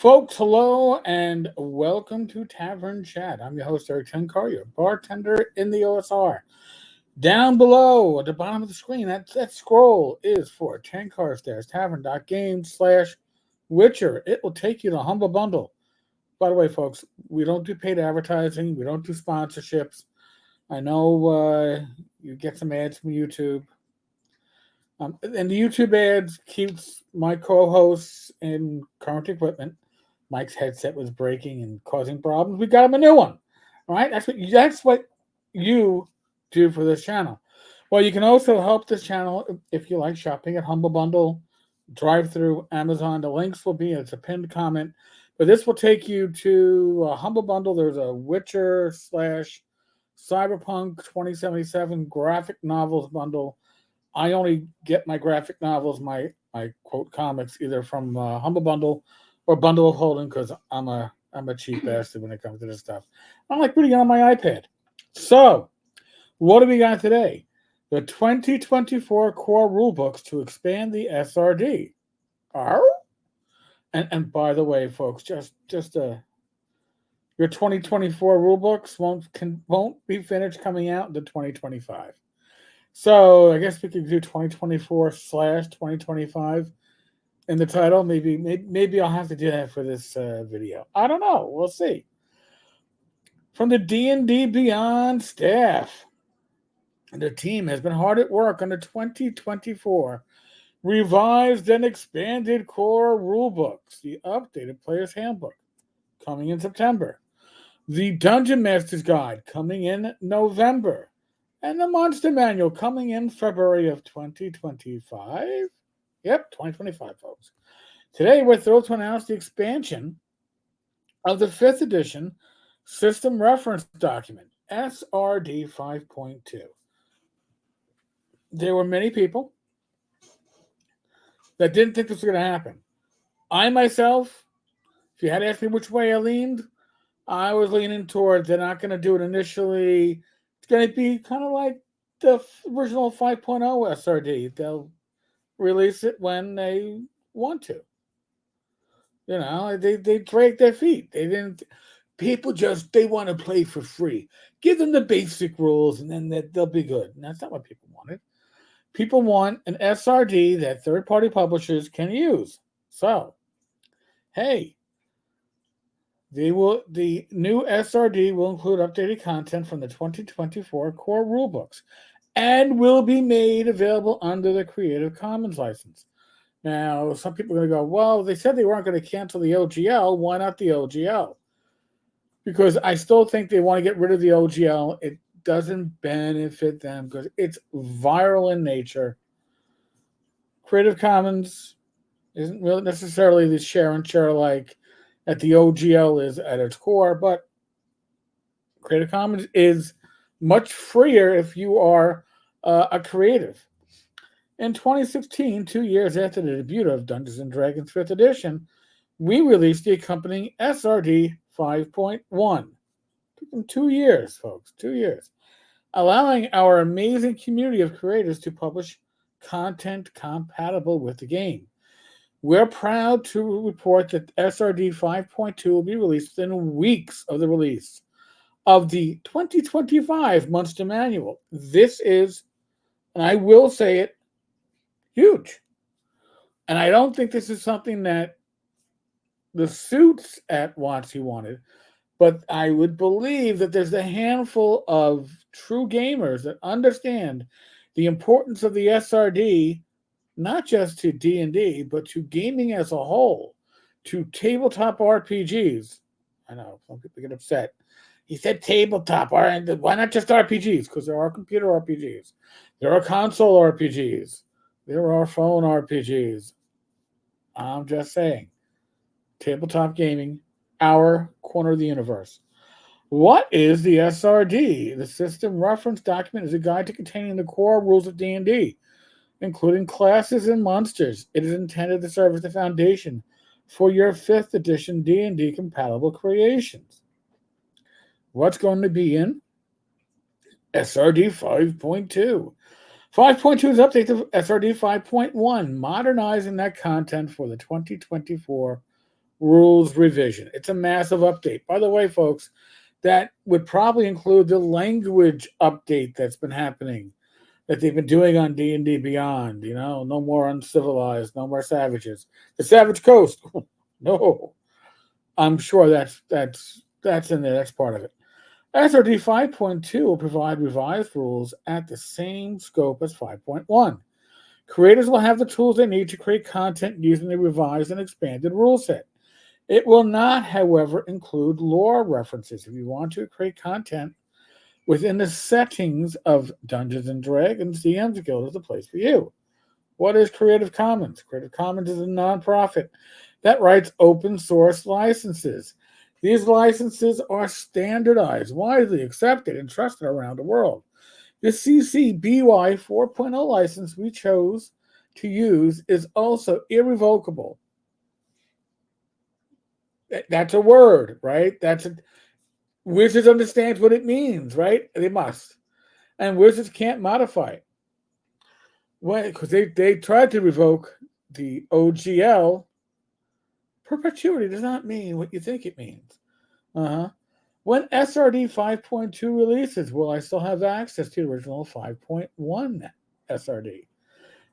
Folks, hello and welcome to Tavern Chat. I'm your host, Eric Tenkar, your bartender in the OSR. Down below at the bottom of the screen, that scroll is for tenkars-tavern.games /Witcher. It will take you to Humble Bundle. By the way, folks, we don't do paid advertising. We don't do sponsorships. I know you get some ads from YouTube. And the YouTube ads keeps my co-hosts in current equipment. Mike's headset was breaking and causing problems. We got him a new one. All right, that's what you do for this channel. Well, you can also help this channel if you like shopping at Humble Bundle, drive-through, Amazon. The links will be it's a pinned comment. But this will take you to Humble Bundle. There's a Witcher / Cyberpunk 2077 graphic novels bundle. I only get my graphic novels, my quote comics, either from Humble Bundle or Bundle of Holding, because I'm a cheap bastard when it comes to this stuff. I like reading on my iPad. So, what do we got today? The 2024 core rulebooks to expand the SRD. And by the way, folks, just your 2024 rulebooks won't be finished coming out in 2025. So I guess we could do 2024/2025 in the title. Maybe I'll have to do that for this video. I don't know. We'll see. From the D&D Beyond staff, the team has been hard at work on the 2024 revised and expanded core rulebooks, the updated Player's Handbook coming in September, the Dungeon Master's Guide coming in November, and the Monster Manual coming in February of 2025. Yep, 2025, folks. Today, we're thrilled to announce the expansion of the 5th edition System Reference Document, SRD 5.2. There were many people that didn't think this was going to happen. I myself, if you had asked me which way I leaned, I was leaning towards they're not going to do it initially. It's going to be kind of like the original 5.0 SRD. They'll release it when they want to. You know, they drag their feet. They didn't. People they want to play for free. Give them the basic rules, and then they'll be good. And that's not what people wanted. People want an SRD that third-party publishers can use. So, hey. The new SRD will include updated content from the 2024 core rulebooks and will be made available under the Creative Commons license. Now, some people are going to go, well, they said they weren't going to cancel the OGL. Why not the OGL? Because I still think they want to get rid of the OGL. It doesn't benefit them because it's viral in nature. Creative Commons isn't really necessarily the share and share like that the OGL is at its core, but Creative Commons is much freer if you are a creative. In 2016, 2 years after the debut of Dungeons & Dragons 5th edition, we released the accompanying SRD 5.1. Took them 2 years, folks, 2 years, allowing our amazing community of creators to publish content compatible with the game. We're proud to report that SRD 5.2 will be released within weeks of the release of the 2025 Monster Manual. This is, and I will say it, huge. And I don't think this is something that the suits at WotC wanted, but I would believe that there's a handful of true gamers that understand the importance of the SRD, not just to D&D, but to gaming as a whole, to tabletop RPGs. I know, some people get upset. He said tabletop. Why not just RPGs? Because there are computer RPGs. There are console RPGs. There are phone RPGs. I'm just saying. Tabletop gaming, our corner of the universe. What is the SRD? The System Reference Document is a guide to containing the core rules of D&D, including classes and monsters. It is intended to serve as the foundation for your 5th edition D&D compatible creations. What's going to be in SRD 5.2? 5.2 is update to SRD 5.1, modernizing that content for the 2024 rules revision. It's a massive update. By the way, folks, that would probably include the language update that's been happening, that they've been doing on D&D Beyond. You know, no more uncivilized, no more savages. The Savage Coast. No, I'm sure that's in there. That's part of it. SRD 5.2 will provide revised rules at the same scope as 5.1. Creators will have the tools they need to create content using the revised and expanded rule set. It will not, however, include lore references. If you want to create content within the settings of Dungeons and Dragons, DM's Guild is the place for you. What is Creative Commons? Creative Commons is a nonprofit that writes open source licenses. These licenses are standardized, widely accepted, and trusted around the world. The CC BY 4.0 license we chose to use is also irrevocable. That's a word, right? Wizards understands what it means, right? They must. And Wizards can't modify it. Because they tried to revoke the OGL. Perpetuity does not mean what you think it means. When SRD 5.2 releases, will I still have access to the original 5.1 SRD?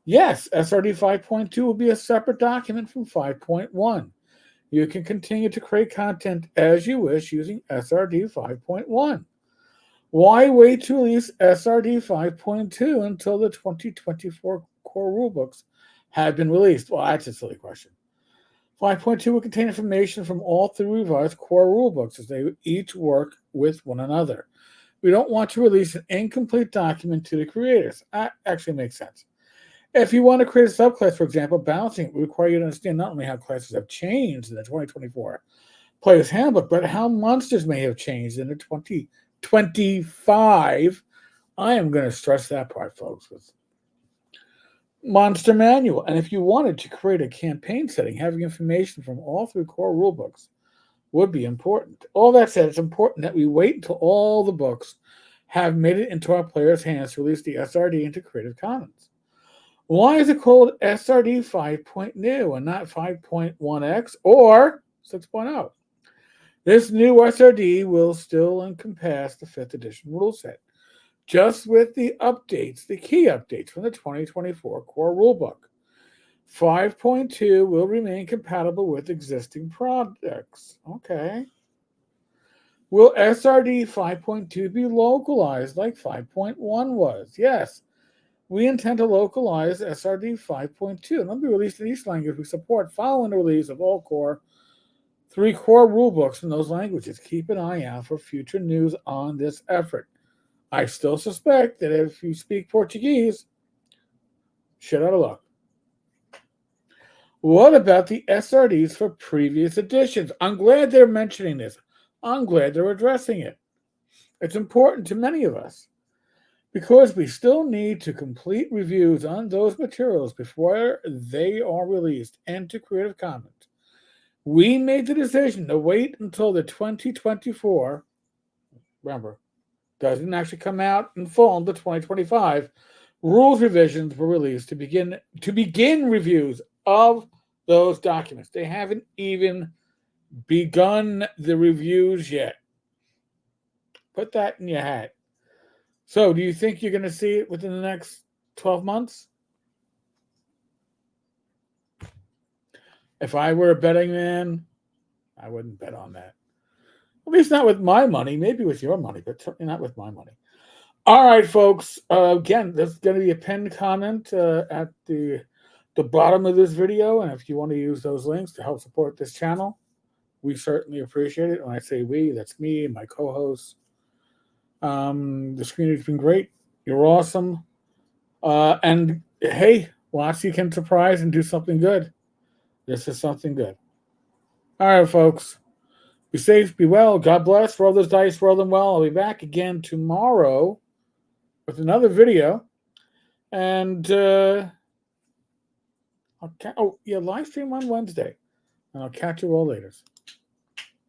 Yes, SRD 5.2 will be a separate document from 5.1. You can continue to create content as you wish using SRD 5.1. Why wait to release SRD 5.2 until the 2024 core rulebooks have been released? Well, that's a silly question. 5.2 will contain information from all three revised core rulebooks as they each work with one another. We don't want to release an incomplete document to the creators. That actually makes sense. If you want to create a subclass, for example, balancing it will require you to understand not only how classes have changed in the 2024 Player's Handbook, but how monsters may have changed in the 2025. I am going to stress that part, folks, with Monster Manual. And if you wanted to create a campaign setting, having information from all three core rulebooks would be important. All that said, it's important that we wait until all the books have made it into our players' hands to release the SRD into Creative Commons. Why is it called SRD 5.new and not 5.1x or 6.0? This new SRD will still encompass the 5th edition rule set, just with the updates, the key updates from the 2024 core rulebook. 5.2 will remain compatible with existing products. Okay. Will SRD 5.2 be localized like 5.1 was? Yes. We intend to localize SRD 5.2 and it'll be released in each language we support following the release of all three core rulebooks in those languages. Keep an eye out for future news on this effort. I still suspect that if you speak Portuguese, shit out of luck. What about the SRDs for previous editions? I'm glad they're mentioning this. I'm glad they're addressing it. It's important to many of us because we still need to complete reviews on those materials before they are released into Creative Commons. We made the decision to wait until the 2024, remember, doesn't actually come out in full until 2025, rules revisions were released to begin reviews of those documents. They haven't even begun the reviews yet. Put that in your hat. So, do you think you're going to see it within the next 12 months? If I were a betting man, I wouldn't bet on that. At least not with my money. Maybe with your money, but certainly not with my money. All right, folks. Again, there's going to be a pinned comment at the bottom of this video. And if you want to use those links to help support this channel, we certainly appreciate it. When I say we, that's me and my co-hosts. The screen has been great. You're awesome. And hey, WotC can surprise and do something good. This is something good. All right, folks. Be safe, be well. God bless. Roll those dice, roll them well. I'll be back again tomorrow with another video. And live stream on Wednesday. And I'll catch you all later.